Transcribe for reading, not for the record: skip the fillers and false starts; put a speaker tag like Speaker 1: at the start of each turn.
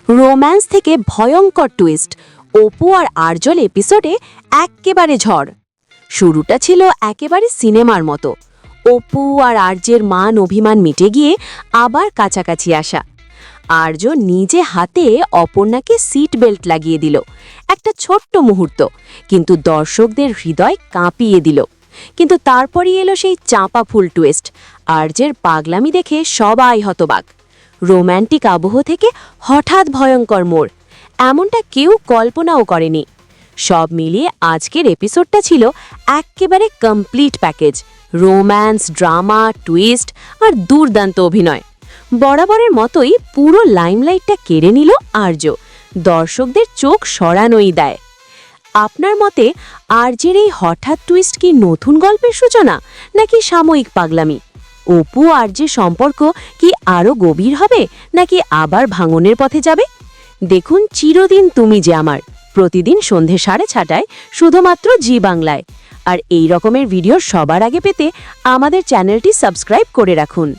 Speaker 1: Romance থেকে ভয়ঙ্কর twist, Apu আর আর্যল এপিসোডে এক্কেবারে ঝড়। শুরুটা ছিল একেবারে সিনেমার মতো। অপু আর আর্যের মান অভিমান মিটে গিয়ে আবার কাছাকাছি আসা। আর্য নিজে হাতে অপর্ণাকে সিট বেল্ট লাগিয়ে দিল। একটা ছোট্ট মুহূর্ত, কিন্তু দর্শকদের হৃদয় কাঁপিয়ে দিল। কিন্তু তারপরই এলো সেই চাঁপা ফুল টুইস্ট। আর্যের পাগলামি দেখে সবাই হতবাক। রোম্যান্টিক আবহ থেকে হঠাৎ ভয়ঙ্কর মোড়, এমনটা কেউ কল্পনাও করেনি। সব মিলিয়ে আজকের এপিসোডটা ছিল একেবারে complete package. Romance, drama, twist আর দুর্দান্ত অভিনয়। বরাবরের মতোই পুরো লাইমলাইটটা কেড়ে নিল আর্য। দর্শকদের চোখ সরানোই দেয়। আপনার মতে আর্যের এই হঠাৎ টুইস্ট কি নতুন গল্পের সূচনা, নাকি সাময়িক পাগলামি? অপু আর্যের সম্পর্ক কি আরও গভীর হবে, নাকি আবার ভাঙনের পথে যাবে? দেখুন চিরদিন তুমি যে আমার, প্রতিদিন সন্ধে 6:30টায় শুধুমাত্র জি বাংলায়। আর এই রকমের ভিডিও সবার আগে পেতে আমাদের চ্যানেলটি সাবস্ক্রাইব করে রাখুন।